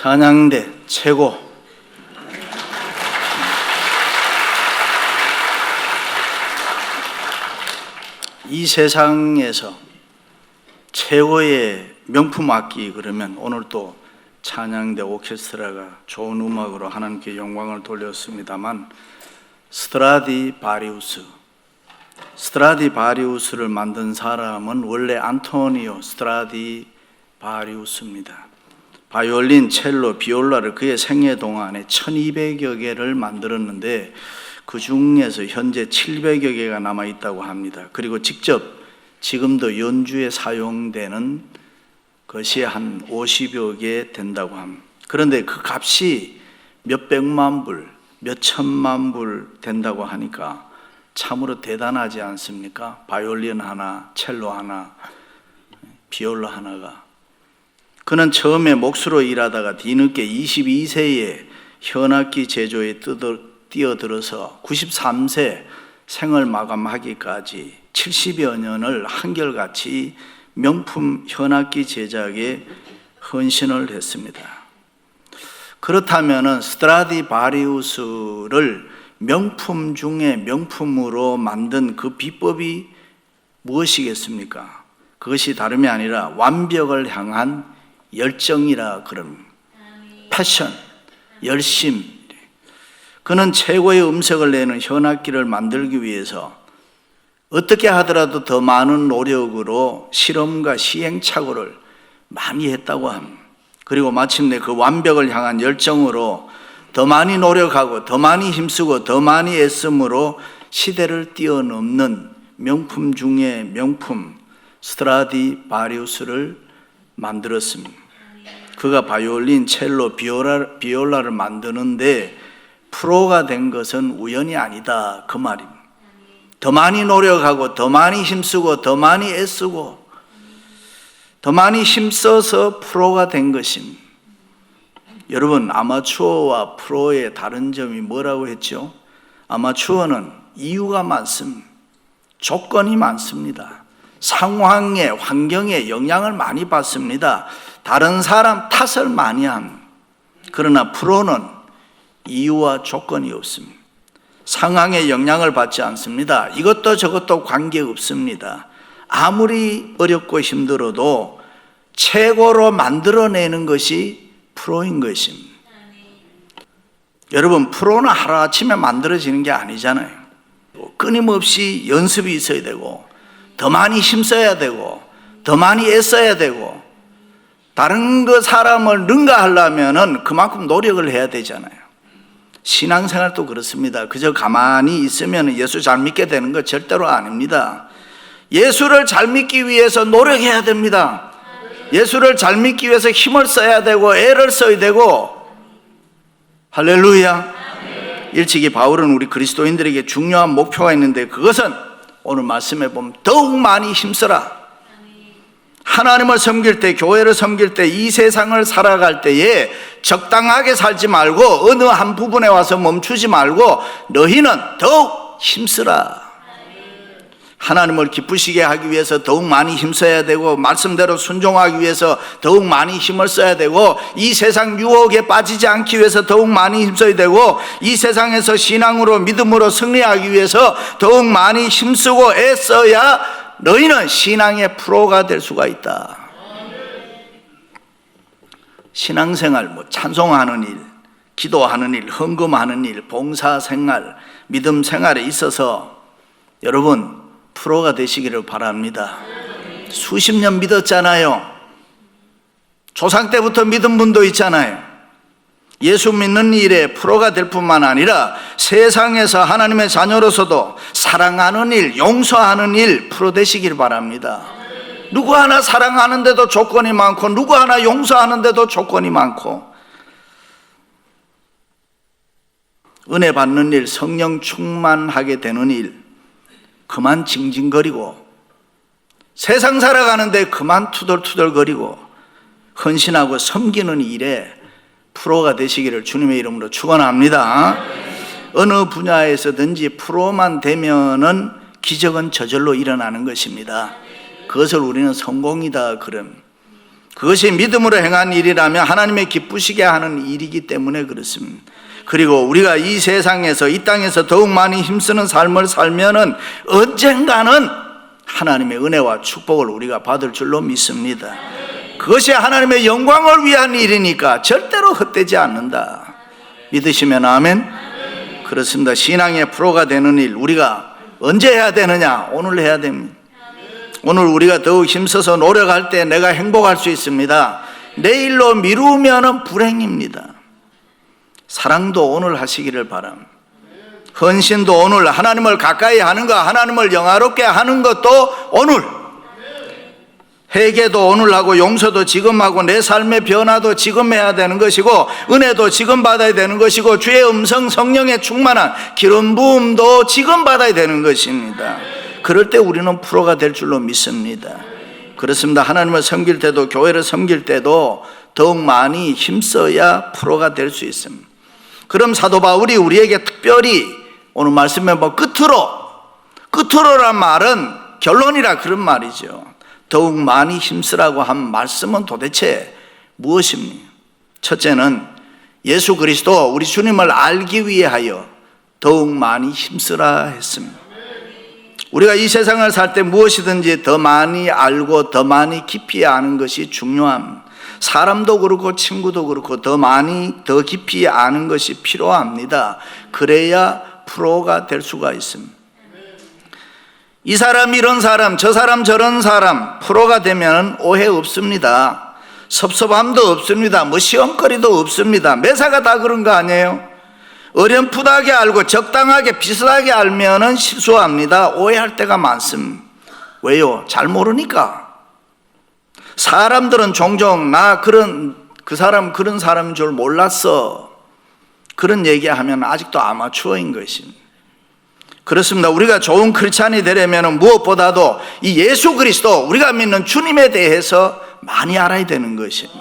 찬양대 최고. 이 세상에서 최고의 명품 악기 그러면 오늘 또 찬양대 오케스트라가 좋은 음악으로 하나님께 영광을 돌렸습니다만 스트라디바리우스를 만든 사람은 원래 안토니오 스트라디바리우스입니다. 바이올린, 첼로, 비올라를 그의 생애 동안에 1200여 개를 만들었는데 그 중에서 현재 700여 개가 남아있다고 합니다. 그리고 직접 지금도 연주에 사용되는 것이 한 50여 개 된다고 합니다. 그런데 그 값이 몇 백만 불, 몇 천만 불 된다고 하니까 참으로 대단하지 않습니까? 바이올린 하나, 첼로 하나, 비올라 하나가. 그는 처음에 목수로 일하다가 뒤늦게 22세에 현악기 제조에 뛰어들어서 93세 생을 마감하기까지 70여 년을 한결같이 명품 현악기 제작에 헌신을 했습니다. 그렇다면 스트라디바리우스를 명품 중에 명품으로 만든 그 비법이 무엇이겠습니까? 그것이 다름이 아니라 완벽을 향한 열정이라 그럽니다. 패션, 열심. 그는 최고의 음색을 내는 현악기를 만들기 위해서 어떻게 하더라도 더 많은 노력으로 실험과 시행착오를 많이 했다고 합니다. 그리고 마침내 그 완벽을 향한 열정으로 더 많이 노력하고 더 많이 힘쓰고 더 많이 애씀으로 시대를 뛰어넘는 명품 중에 명품 스트라디바리우스를 만들었습니다. 그가 바이올린, 첼로, 비올라를 만드는데 프로가 된 것은 우연이 아니다 그 말입니다. 더 많이 노력하고 더 많이 힘쓰고 더 많이 애쓰고 더 많이 힘써서 프로가 된 것입니다. 여러분, 아마추어와 프로의 다른 점이 뭐라고 했죠? 아마추어는 이유가 많습니다. 조건이 많습니다. 상황에, 환경에 영향을 많이 받습니다. 다른 사람 탓을 많이 합니다. 그러나 프로는 이유와 조건이 없습니다. 상황에 영향을 받지 않습니다. 이것도 저것도 관계없습니다. 아무리 어렵고 힘들어도 최고로 만들어내는 것이 프로인 것입니다. 여러분, 프로는 하루아침에 만들어지는 게 아니잖아요. 끊임없이 연습이 있어야 되고 더 많이 힘써야 되고 더 많이 애써야 되고 다른 그 사람을 능가하려면 그만큼 노력을 해야 되잖아요. 신앙생활도 그렇습니다. 그저 가만히 있으면 예수 잘 믿게 되는 거 절대로 아닙니다. 예수를 잘 믿기 위해서 노력해야 됩니다. 예수를 잘 믿기 위해서 힘을 써야 되고 애를 써야 되고. 할렐루야. 일찍이 바울은 우리 그리스도인들에게 중요한 목표가 있는데 그것은 오늘 말씀해 보면 더욱 많이 힘써라. 하나님을 섬길 때, 교회를 섬길 때, 이 세상을 살아갈 때에 적당하게 살지 말고 어느 한 부분에 와서 멈추지 말고 너희는 더욱 힘쓰라. 하나님을 기쁘시게 하기 위해서 더욱 많이 힘써야 되고 말씀대로 순종하기 위해서 더욱 많이 힘을 써야 되고 이 세상 유혹에 빠지지 않기 위해서 더욱 많이 힘써야 되고 이 세상에서 신앙으로 믿음으로 승리하기 위해서 더욱 많이 힘쓰고 애써야 너희는 신앙의 프로가 될 수가 있다. 신앙생활, 찬송하는 일, 기도하는 일, 헌금하는 일, 봉사생활, 믿음 생활에 있어서 여러분 프로가 되시기를 바랍니다. 수십 년 믿었잖아요. 조상 때부터 믿은 분도 있잖아요. 예수 믿는 일에 프로가 될 뿐만 아니라 세상에서 하나님의 자녀로서도 사랑하는 일, 용서하는 일 프로 되시길 바랍니다. 누구 하나 사랑하는데도 조건이 많고 누구 하나 용서하는데도 조건이 많고 은혜 받는 일, 성령 충만하게 되는 일 그만 징징거리고 세상 살아가는데 그만 투덜투덜거리고 헌신하고 섬기는 일에 프로가 되시기를 주님의 이름으로 축원합니다. 어느 분야에서든지 프로만 되면은 기적은 저절로 일어나는 것입니다. 그것을 우리는 성공이다 그럼. 그것이 믿음으로 행한 일이라면 하나님의 기쁘시게 하는 일이기 때문에 그렇습니다. 그리고 우리가 이 세상에서, 이 땅에서 더욱 많이 힘쓰는 삶을 살면은 언젠가는 하나님의 은혜와 축복을 우리가 받을 줄로 믿습니다. 그것이 하나님의 영광을 위한 일이니까 절대로 헛되지 않는다. 믿으시면 아멘? 그렇습니다. 신앙의 프로가 되는 일, 우리가 언제 해야 되느냐? 오늘 해야 됩니다. 오늘 우리가 더욱 힘써서 노력할 때 내가 행복할 수 있습니다. 내일로 미루면 불행입니다. 사랑도 오늘 하시기를 바랍니다. 헌신도 오늘, 하나님을 가까이 하는 것, 하나님을 영화롭게 하는 것도 오늘, 회개도 오늘 하고 용서도 지금 하고 내 삶의 변화도 지금 해야 되는 것이고 은혜도 지금 받아야 되는 것이고 주의 음성, 성령의 충만한 기름 부음도 지금 받아야 되는 것입니다. 그럴 때 우리는 프로가 될 줄로 믿습니다. 그렇습니다. 하나님을 섬길 때도, 교회를 섬길 때도 더욱 많이 힘써야 프로가 될 수 있습니다. 그럼 사도 바울이 우리에게 특별히 오늘 말씀에 끝으로란 말은 결론이라 그런 말이죠. 더욱 많이 힘쓰라고 한 말씀은 도대체 무엇입니까? 첫째는 예수 그리스도, 우리 주님을 알기 위하여 더욱 많이 힘쓰라 했습니다. 우리가 이 세상을 살 때 무엇이든지 더 많이 알고 더 많이 깊이 아는 것이 중요합니다. 사람도 그렇고 친구도 그렇고 더 많이, 더 깊이 아는 것이 필요합니다. 그래야 프로가 될 수가 있습니다. 이 사람 이런 사람, 저 사람 저런 사람, 프로가 되면 오해 없습니다. 섭섭함도 없습니다. 뭐 시험거리도 없습니다. 매사가 다 그런 거 아니에요? 어렴풋하게 알고 적당하게 비슷하게 알면은 실수합니다. 오해할 때가 많습니다. 왜요? 잘 모르니까. 사람들은 종종 그 사람 그런 사람인 줄 몰랐어, 그런 얘기하면 아직도 아마추어인 것입니다. 그렇습니다. 우리가 좋은 크리스찬이 되려면 무엇보다도 이 예수 그리스도, 우리가 믿는 주님에 대해서 많이 알아야 되는 것입니다.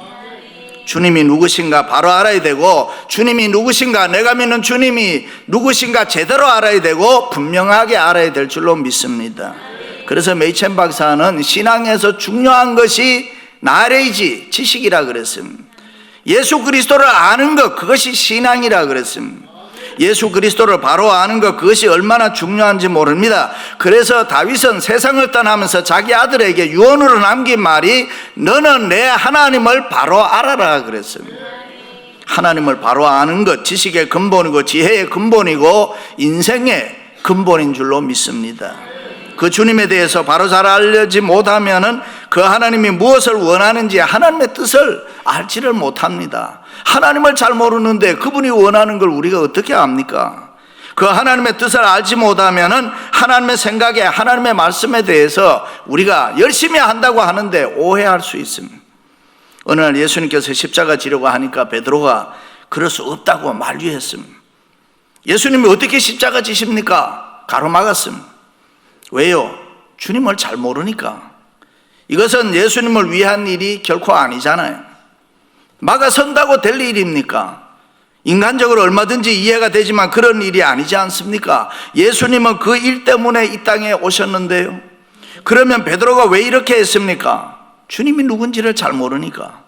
주님이 누구신가 바로 알아야 되고, 주님이 누구신가, 내가 믿는 주님이 누구신가 제대로 알아야 되고 분명하게 알아야 될 줄로 믿습니다. 그래서 메이첸 박사는 신앙에서 중요한 것이 나레이지, 지식이라 그랬습니다. 예수 그리스도를 아는 것, 그것이 신앙이라 그랬습니다. 예수 그리스도를 바로 아는 것, 그것이 얼마나 중요한지 모릅니다. 그래서 다윗은 세상을 떠나면서 자기 아들에게 유언으로 남긴 말이 너는 내 하나님을 바로 알아라 그랬습니다. 하나님을 바로 아는 것, 지식의 근본이고 지혜의 근본이고 인생의 근본인 줄로 믿습니다. 그 주님에 대해서 바로 잘 알지 못하면은 그 하나님이 무엇을 원하는지, 하나님의 뜻을 알지를 못합니다. 하나님을 잘 모르는데 그분이 원하는 걸 우리가 어떻게 압니까? 그 하나님의 뜻을 알지 못하면은 하나님의 생각에, 하나님의 말씀에 대해서 우리가 열심히 한다고 하는데 오해할 수 있습니다. 어느 날 예수님께서 십자가 지려고 하니까 베드로가 그럴 수 없다고 만류했습니다. 예수님이 어떻게 십자가 지십니까? 가로막았습니다. 왜요? 주님을 잘 모르니까. 이것은 예수님을 위한 일이 결코 아니잖아요. 막아선다고 될 일입니까? 인간적으로 얼마든지 이해가 되지만 그런 일이 아니지 않습니까? 예수님은 그 일 때문에 이 땅에 오셨는데요. 그러면 베드로가 왜 이렇게 했습니까? 주님이 누군지를 잘 모르니까.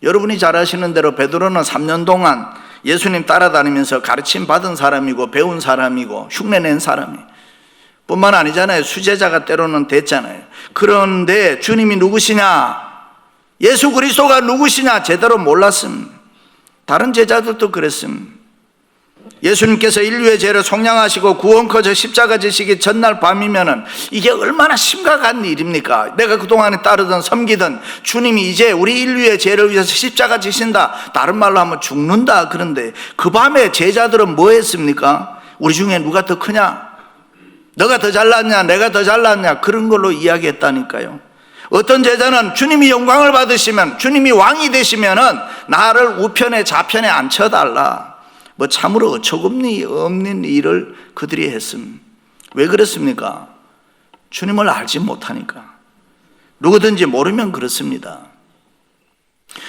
여러분이 잘 아시는 대로 베드로는 3년 동안 예수님 따라다니면서 가르침 받은 사람이고 배운 사람이고 흉내낸 사람이에요. 뿐만 아니잖아요. 수제자가 때로는 됐잖아요. 그런데 주님이 누구시냐, 예수 그리스도가 누구시냐 제대로 몰랐습니다. 다른 제자들도 그랬습니다. 예수님께서 인류의 죄를 속량하시고 구원코저 십자가 지시기 전날 밤이면은 이게 얼마나 심각한 일입니까? 내가 그동안에 따르던 섬기던 주님이 이제 우리 인류의 죄를 위해서 십자가 지신다, 다른 말로 하면 죽는다. 그런데 그 밤에 제자들은 뭐 했습니까? 우리 중에 누가 더 크냐? 너가 더 잘났냐? 내가 더 잘났냐? 그런 걸로 이야기했다니까요. 어떤 제자는 주님이 영광을 받으시면, 주님이 왕이 되시면은 나를 우편에 좌편에 앉혀달라. 뭐 참으로 어처구니 없는 일을 그들이 했습니다. 왜 그랬습니까? 주님을 알지 못하니까. 누구든지 모르면 그렇습니다.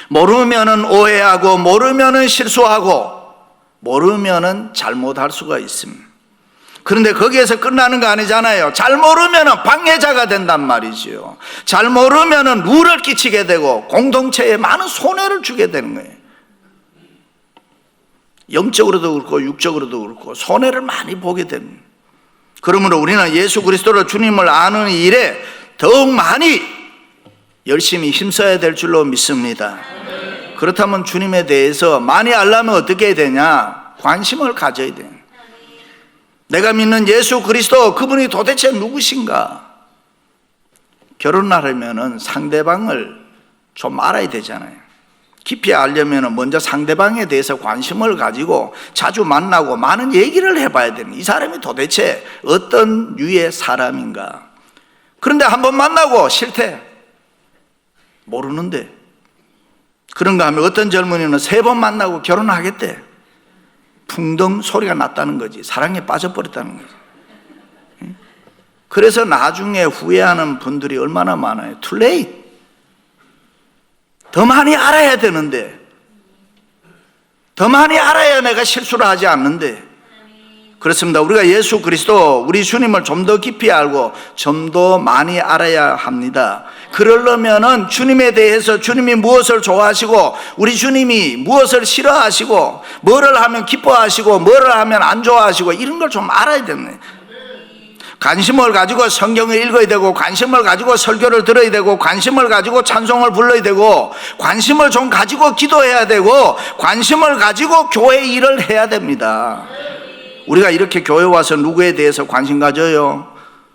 모르면은 오해하고, 모르면은 실수하고, 모르면은 잘못할 수가 있습니다. 그런데 거기에서 끝나는 거 아니잖아요. 잘 모르면 방해자가 된단 말이지요. 잘 모르면 누를 끼치게 되고 공동체에 많은 손해를 주게 되는 거예요. 영적으로도 그렇고 육적으로도 그렇고 손해를 많이 보게 됩니다. 그러므로 우리는 예수 그리스도로 주님을 아는 일에 더욱 많이 열심히 힘써야 될 줄로 믿습니다. 그렇다면 주님에 대해서 많이 알려면 어떻게 해야 되냐? 관심을 가져야 돼요. 내가 믿는 예수 그리스도, 그분이 도대체 누구신가? 결혼하려면 상대방을 좀 알아야 되잖아요. 깊이 알려면 먼저 상대방에 대해서 관심을 가지고 자주 만나고 많은 얘기를 해봐야 되는, 이 사람이 도대체 어떤 유의 사람인가? 그런데 한번 만나고 싫대, 모르는데, 그런가 하면 어떤 젊은이는 3번 만나고 결혼하겠대. 풍덩 소리가 났다는 거지. 사랑에 빠져버렸다는 거지. 그래서 나중에 후회하는 분들이 얼마나 많아요. Too late. 더 많이 알아야 되는데, 더 많이 알아야 내가 실수를 하지 않는데. 그렇습니다. 우리가 예수 그리스도, 우리 주님을 좀 더 깊이 알고 좀 더 많이 알아야 합니다. 그러려면은 주님에 대해서, 주님이 무엇을 좋아하시고 우리 주님이 무엇을 싫어하시고, 뭐를 하면 기뻐하시고 뭐를 하면 안 좋아하시고, 이런 걸 좀 알아야 됩니다. 관심을 가지고 성경을 읽어야 되고, 관심을 가지고 설교를 들어야 되고, 관심을 가지고 찬송을 불러야 되고, 관심을 좀 가지고 기도해야 되고, 관심을 가지고 교회 일을 해야 됩니다. 우리가 이렇게 교회 와서 누구에 대해서 관심 가져요?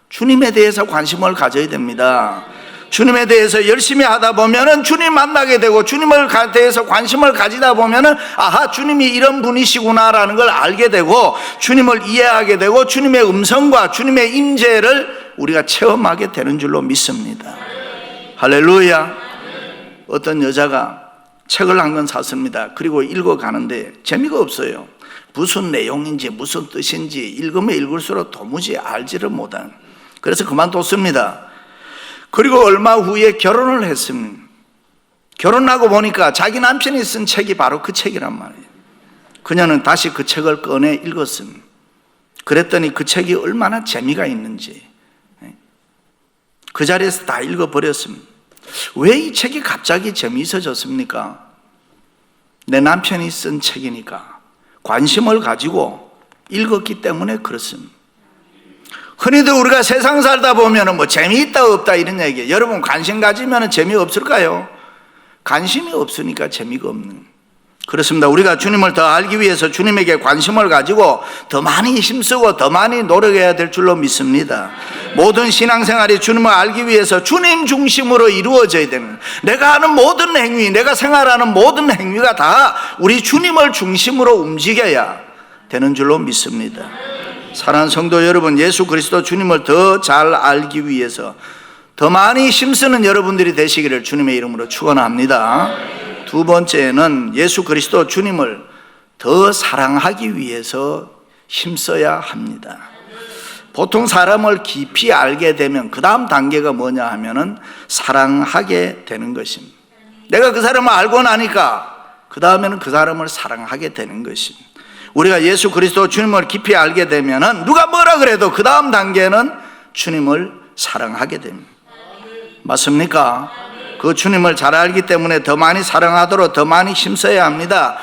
주님에 대해서 관심을 가져야 됩니다. 주님에 대해서 열심히 하다 보면은 주님 만나게 되고, 주님을 대해서 관심을 가지다 보면은 아하, 주님이 이런 분이시구나라는 걸 알게 되고, 주님을 이해하게 되고, 주님의 음성과 주님의 임재를 우리가 체험하게 되는 줄로 믿습니다. 할렐루야. 어떤 여자가 책을 한 권 샀습니다. 그리고 읽어가는데 재미가 없어요. 무슨 내용인지 무슨 뜻인지 읽으면 읽을수록 도무지 알지를 못하는, 그래서 그만뒀습니다. 그리고 얼마 후에 결혼을 했습니다. 결혼하고 보니까 자기 남편이 쓴 책이 바로 그 책이란 말이에요. 그녀는 다시 그 책을 꺼내 읽었습니다. 그랬더니 그 책이 얼마나 재미가 있는지 그 자리에서 다 읽어버렸습니다. 왜 이 책이 갑자기 재미있어졌습니까? 내 남편이 쓴 책이니까 관심을 가지고 읽었기 때문에 그렇습니다. 흔히들 우리가 세상 살다 보면 뭐 재미있다 없다 이런 얘기예요. 여러분, 관심 가지면 재미없을까요? 관심이 없으니까 재미가 없는. 그렇습니다. 우리가 주님을 더 알기 위해서 주님에게 관심을 가지고 더 많이 힘쓰고 더 많이 노력해야 될 줄로 믿습니다. 모든 신앙생활이 주님을 알기 위해서 주님 중심으로 이루어져야 되는, 내가 하는 모든 행위, 내가 생활하는 모든 행위가 다 우리 주님을 중심으로 움직여야 되는 줄로 믿습니다. 사랑하는 성도 여러분, 예수 그리스도 주님을 더 잘 알기 위해서 더 많이 힘쓰는 여러분들이 되시기를 주님의 이름으로 축원합니다. 두 번째는 예수 그리스도 주님을 더 사랑하기 위해서 힘써야 합니다. 보통 사람을 깊이 알게 되면 그 다음 단계가 뭐냐 하면은 사랑하게 되는 것입니다. 내가 그 사람을 알고 나니까 그 다음에는 그 사람을 사랑하게 되는 것입니다. 우리가 예수 그리스도 주님을 깊이 알게 되면은 누가 뭐라 그래도 그 다음 단계는 주님을 사랑하게 됩니다. 맞습니까? 그 주님을 잘 알기 때문에 더 많이 사랑하도록 더 많이 힘써야 합니다.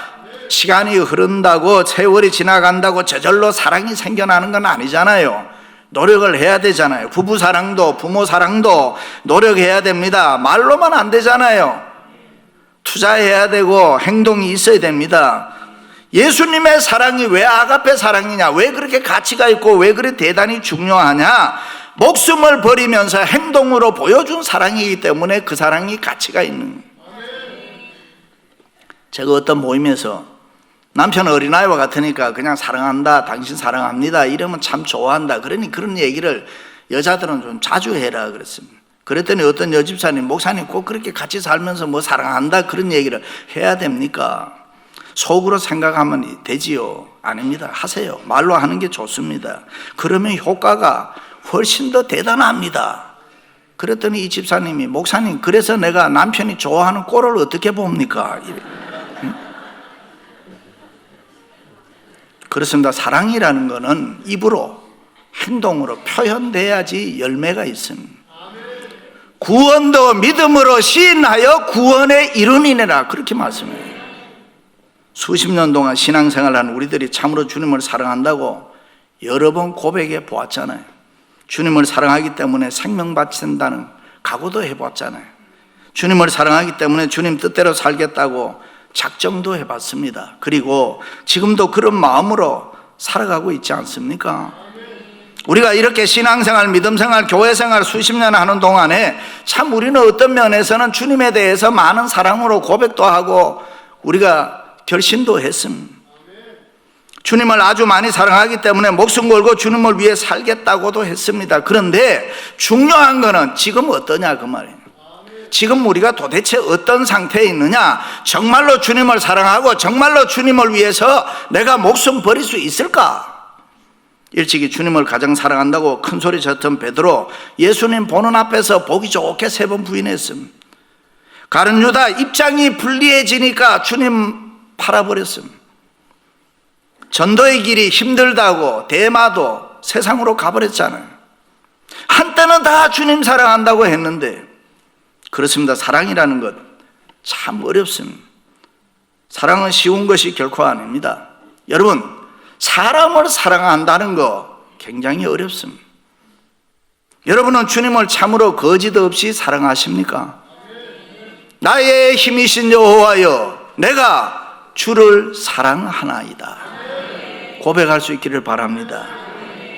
시간이 흐른다고, 세월이 지나간다고 저절로 사랑이 생겨나는 건 아니잖아요. 노력을 해야 되잖아요. 부부 사랑도 부모 사랑도 노력해야 됩니다. 말로만 안 되잖아요. 투자해야 되고 행동이 있어야 됩니다. 예수님의 사랑이 왜 아가페 사랑이냐, 왜 그렇게 가치가 있고 왜 그렇게 대단히 중요하냐, 목숨을 버리면서 행동으로 보여준 사랑이기 때문에 그 사랑이 가치가 있는. 제가 어떤 모임에서 남편 어린아이와 같으니까 그냥 사랑한다, 당신 사랑합니다 이러면 참 좋아한다, 그러니 그런 얘기를 여자들은 좀 자주 해라 그랬습니다. 그랬더니 어떤 여집사님, 목사님 꼭 그렇게 같이 살면서 뭐 사랑한다 그런 얘기를 해야 됩니까? 속으로 생각하면 되지요? 아닙니다. 하세요. 말로 하는 게 좋습니다. 그러면 효과가 훨씬 더 대단합니다. 그랬더니 이 집사님이, 목사님 그래서 내가 남편이 좋아하는 꼴을 어떻게 봅니까? 그렇습니다. 사랑이라는 거는 입으로 행동으로 표현돼야지 열매가 있습니다. 구원도 믿음으로 시인하여 구원에 이르니라, 그렇게 말씀해요. 수십 년 동안 신앙생활하는 우리들이 참으로 주님을 사랑한다고 여러 번 고백해 보았잖아요. 주님을 사랑하기 때문에 생명 바친다는 각오도 해봤잖아요. 주님을 사랑하기 때문에 주님 뜻대로 살겠다고 작정도 해봤습니다. 그리고 지금도 그런 마음으로 살아가고 있지 않습니까? 우리가 이렇게 신앙생활, 믿음생활, 교회생활 수십 년 하는 동안에 참 우리는 어떤 면에서는 주님에 대해서 많은 사랑으로 고백도 하고 우리가 결심도 했습니다. 주님을 아주 많이 사랑하기 때문에 목숨 걸고 주님을 위해 살겠다고도 했습니다. 그런데 중요한 거는 지금 어떠냐, 그 말이에요. 지금 우리가 도대체 어떤 상태에 있느냐, 정말로 주님을 사랑하고 정말로 주님을 위해서 내가 목숨 버릴 수 있을까? 일찍이 주님을 가장 사랑한다고 큰소리 쳤던 베드로, 예수님 보는 앞에서 보기 좋게 3번 부인했습니다. 가룟 유다 입장이 불리해지니까 주님 팔아버렸습니다. 전도의 길이 힘들다고 대마도 세상으로 가버렸잖아요. 한때는 다 주님 사랑한다고 했는데, 그렇습니다. 사랑이라는 것 참 어렵습니다. 사랑은 쉬운 것이 결코 아닙니다. 여러분, 사람을 사랑한다는 거 굉장히 어렵습니다. 여러분은 주님을 참으로 거짓 없이 사랑하십니까? 나의 힘이신 여호와여, 내가 주를 사랑하나이다 고백할 수 있기를 바랍니다.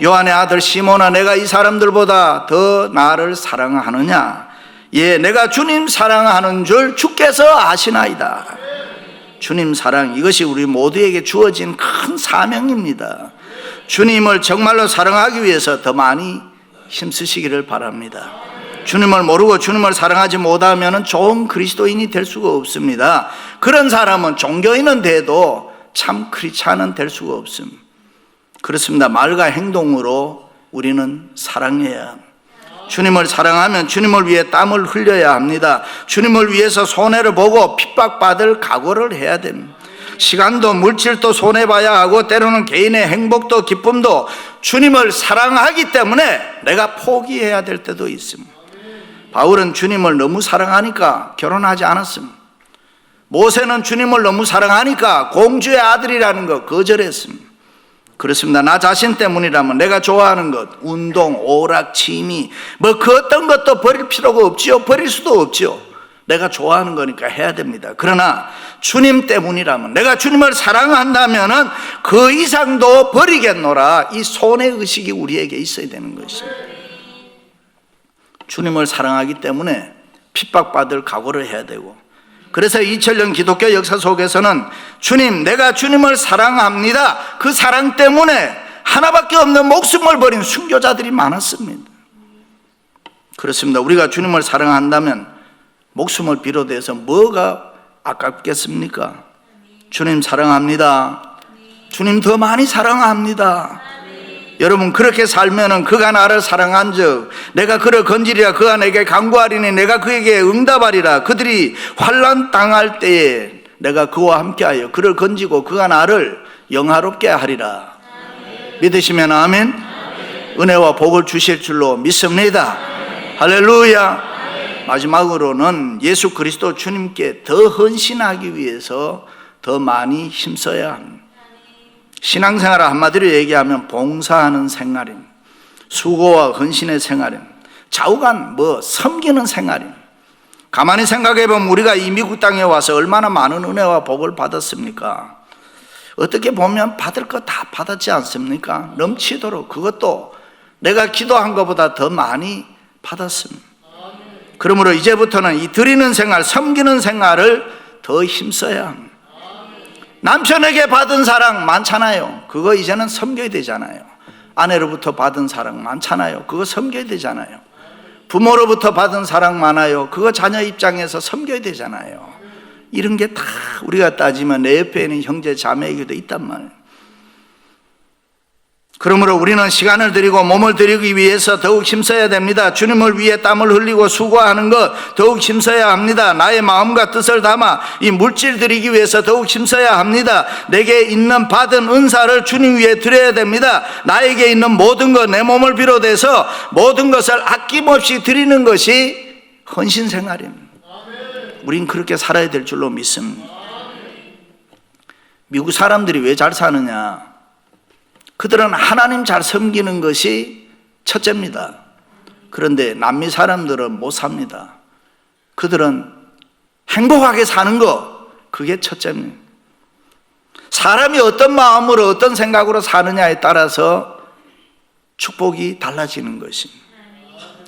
요한의 아들 시몬아, 내가 이 사람들보다 더 나를 사랑하느냐? 예, 내가 주님 사랑하는 줄 주께서 아시나이다. 주님 사랑, 이것이 우리 모두에게 주어진 큰 사명입니다. 주님을 정말로 사랑하기 위해서 더 많이 힘쓰시기를 바랍니다. 주님을 모르고 주님을 사랑하지 못하면 좋은 그리스도인이 될 수가 없습니다. 그런 사람은 종교인은 돼도 참 크리스찬은 될 수가 없습니다. 그렇습니다. 말과 행동으로 우리는 사랑해야 합니다. 주님을 사랑하면 주님을 위해 땀을 흘려야 합니다. 주님을 위해서 손해를 보고 핍박받을 각오를 해야 됩니다. 시간도 물질도 손해봐야 하고 때로는 개인의 행복도 기쁨도 주님을 사랑하기 때문에 내가 포기해야 될 때도 있습니다. 바울은 주님을 너무 사랑하니까 결혼하지 않았습니다. 모세는 주님을 너무 사랑하니까 공주의 아들이라는 거 거절했습니다. 그렇습니다. 나 자신 때문이라면 내가 좋아하는 것, 운동, 오락, 취미, 그 어떤 것도 버릴 필요가 없지요. 버릴 수도 없지요. 내가 좋아하는 거니까 해야 됩니다. 그러나 주님 때문이라면, 내가 주님을 사랑한다면 그 이상도 버리겠노라, 이 손해의식이 우리에게 있어야 되는 것입니다. 주님을 사랑하기 때문에 핍박받을 각오를 해야 되고, 그래서 2000년 기독교 역사 속에서는 주님, 내가 주님을 사랑합니다, 그 사랑 때문에 하나밖에 없는 목숨을 버린 순교자들이 많았습니다. 그렇습니다. 우리가 주님을 사랑한다면 목숨을 비롯해서 뭐가 아깝겠습니까? 주님 사랑합니다. 주님 더 많이 사랑합니다. 여러분, 그렇게 살면은 그가 나를 사랑한 적, 내가 그를 건지리라, 그가 내게 간구하리니 내가 그에게 응답하리라. 그들이 환난 당할 때에 내가 그와 함께하여 그를 건지고 그가 나를 영화롭게 하리라. 믿으시면 아멘. 은혜와 복을 주실 줄로 믿습니다. 할렐루야. 마지막으로는 예수 그리스도 주님께 더 헌신하기 위해서 더 많이 힘써야 합니다. 신앙생활을 한마디로 얘기하면 봉사하는 생활임, 수고와 헌신의 생활임, 좌우간 섬기는 생활임. 가만히 생각해보면 우리가 이 미국 땅에 와서 얼마나 많은 은혜와 복을 받았습니까? 어떻게 보면 받을 거 다 받았지 않습니까? 넘치도록, 그것도 내가 기도한 것보다 더 많이 받았습니다. 그러므로 이제부터는 이 드리는 생활, 섬기는 생활을 더 힘써야 합니다. 남편에게 받은 사랑 많잖아요. 그거 이제는 섬겨야 되잖아요. 아내로부터 받은 사랑 많잖아요. 그거 섬겨야 되잖아요. 부모로부터 받은 사랑 많아요. 그거 자녀 입장에서 섬겨야 되잖아요. 이런 게 다 우리가 따지면 내 옆에 있는 형제 자매에게도 있단 말이에요. 그러므로 우리는 시간을 들이고 몸을 들이기 위해서 더욱 힘써야 됩니다. 주님을 위해 땀을 흘리고 수고하는 것 더욱 힘써야 합니다. 나의 마음과 뜻을 담아 이 물질 드리기 위해서 더욱 힘써야 합니다. 내게 있는 받은 은사를 주님 위해 드려야 됩니다. 나에게 있는 모든 것, 내 몸을 비롯해서 모든 것을 아낌없이 드리는 것이 헌신생활입니다. 우린 그렇게 살아야 될 줄로 믿습니다. 미국 사람들이 왜 잘 사느냐? 그들은 하나님 잘 섬기는 것이 첫째입니다. 그런데 남미 사람들은 못 삽니다. 그들은 행복하게 사는 거, 그게 첫째입니다. 사람이 어떤 마음으로 어떤 생각으로 사느냐에 따라서 축복이 달라지는 것입니다.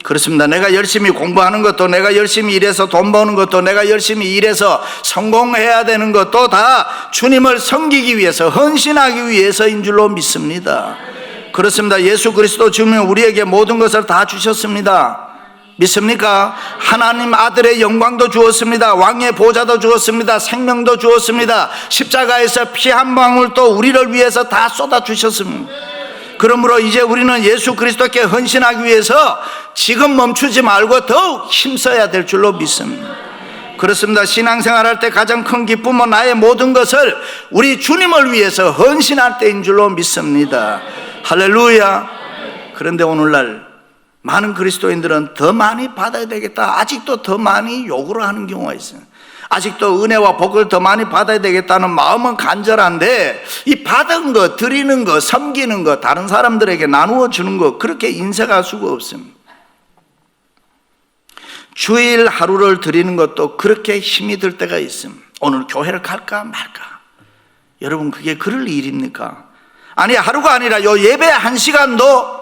그렇습니다. 내가 열심히 공부하는 것도, 내가 열심히 일해서 돈 버는 것도, 내가 열심히 일해서 성공해야 되는 것도 다 주님을 섬기기 위해서, 헌신하기 위해서인 줄로 믿습니다. 그렇습니다. 예수 그리스도 주님은 우리에게 모든 것을 다 주셨습니다. 믿습니까? 하나님 아들의 영광도 주었습니다. 왕의 보좌도 주었습니다. 생명도 주었습니다. 십자가에서 피 한 방울도 우리를 위해서 다 쏟아 주셨습니다. 그러므로 이제 우리는 예수 그리스도께 헌신하기 위해서 지금 멈추지 말고 더욱 힘써야 될 줄로 믿습니다. 그렇습니다. 신앙생활할 때 가장 큰 기쁨은 나의 모든 것을 우리 주님을 위해서 헌신할 때인 줄로 믿습니다. 할렐루야. 그런데 오늘날 많은 그리스도인들은 더 많이 받아야 되겠다, 아직도 더 많이 요구를 하는 경우가 있어요. 아직도 은혜와 복을 더 많이 받아야 되겠다는 마음은 간절한데 이 받은 거, 드리는 거, 섬기는 거, 다른 사람들에게 나누어 주는 거, 그렇게 인색할 수가 없습니다. 주일 하루를 드리는 것도 그렇게 힘이 들 때가 있습니다. 오늘 교회를 갈까 말까. 여러분, 그게 그럴 일입니까? 아니, 하루가 아니라 요 예배 1시간도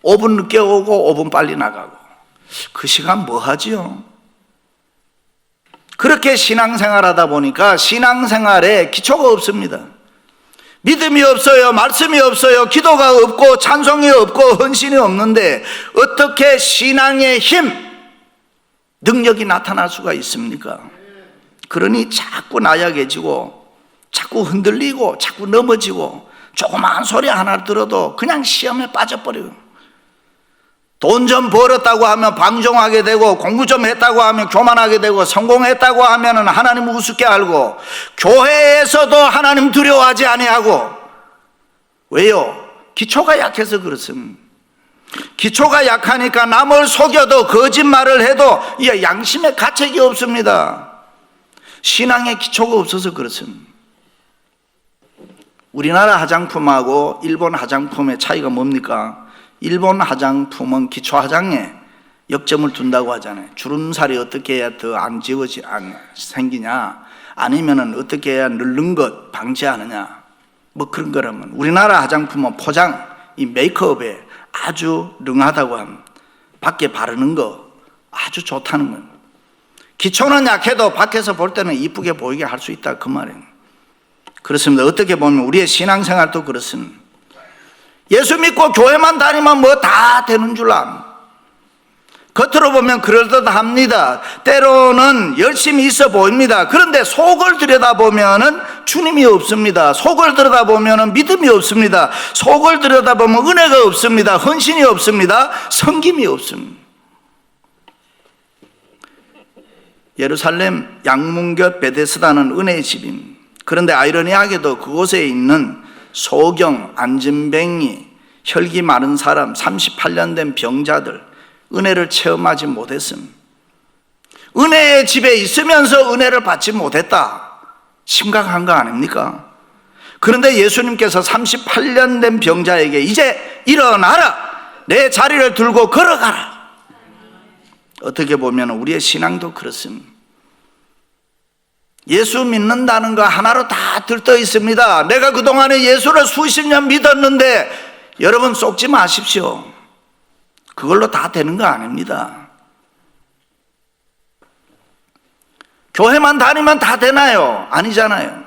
5분 늦게 오고 5분 빨리 나가고, 그 시간 뭐 하지요? 그렇게 신앙생활 하다 보니까 신앙생활에 기초가 없습니다. 믿음이 없어요. 말씀이 없어요. 기도가 없고 찬송이 없고 헌신이 없는데 어떻게 신앙의 힘, 능력이 나타날 수가 있습니까? 그러니 자꾸 나약해지고 자꾸 흔들리고 자꾸 넘어지고 조그마한 소리 하나 들어도 그냥 시험에 빠져버려요. 돈 좀 벌었다고 하면 방종하게 되고, 공부 좀 했다고 하면 교만하게 되고, 성공했다고 하면 하나님 우습게 알고, 교회에서도 하나님 두려워하지 아니하고. 왜요? 기초가 약해서 그렇습니다. 기초가 약하니까 남을 속여도 거짓말을 해도 양심에 가책이 없습니다. 신앙의 기초가 없어서 그렇습니다. 우리나라 화장품하고 일본 화장품의 차이가 뭡니까? 일본 화장품은 기초 화장에 역점을 둔다고 하잖아요. 주름살이 어떻게 해야 더 안 생기냐, 아니면은 어떻게 해야 늙는 것 방지하느냐, 뭐 그런 거라면, 우리나라 화장품은 포장, 이 메이크업에 아주 능하다고 합니다. 밖에 바르는 거 아주 좋다는 거예요. 기초는 약해도 밖에서 볼 때는 이쁘게 보이게 할 수 있다, 그 말이에요. 그렇습니다. 어떻게 보면 우리의 신앙생활도 그렇습니다. 예수 믿고 교회만 다니면 뭐 다 되는 줄 압니다. 겉으로 보면 그럴듯합니다. 때로는 열심히 있어 보입니다. 그런데 속을 들여다보면 주님이 없습니다. 속을 들여다보면 믿음이 없습니다. 속을 들여다보면 은혜가 없습니다. 헌신이 없습니다. 섬김이 없습니다. 예루살렘 양문곁 베데스다는 은혜의 집입니다. 그런데 아이러니하게도 그곳에 있는 소경, 안진뱅이, 혈기 마른 사람, 38년 된 병자들, 은혜를 체험하지 못했습니다. 은혜의 집에 있으면서 은혜를 받지 못했다. 심각한 거 아닙니까? 그런데 예수님께서 38년 된 병자에게 이제 일어나라, 내 자리를 들고 걸어가라. 어떻게 보면 우리의 신앙도 그렇습니다. 예수 믿는다는 거 하나로 다 들떠 있습니다. 내가 그동안에 예수를 수십 년 믿었는데, 여러분 속지 마십시오. 그걸로 다 되는 거 아닙니다. 교회만 다니면 다 되나요? 아니잖아요.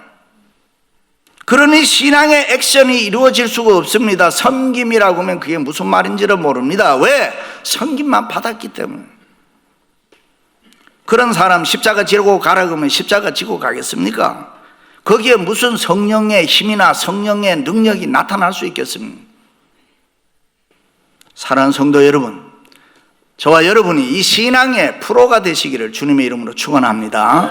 그러니 신앙의 액션이 이루어질 수가 없습니다. 섬김이라고 하면 그게 무슨 말인지를 모릅니다. 왜? 섬김만 받았기 때문에. 그런 사람 십자가 지고 가라 그러면 십자가 지고 가겠습니까? 거기에 무슨 성령의 힘이나 성령의 능력이 나타날 수 있겠습니까? 사랑하는 성도 여러분, 저와 여러분이 이 신앙의 프로가 되시기를 주님의 이름으로 축원합니다.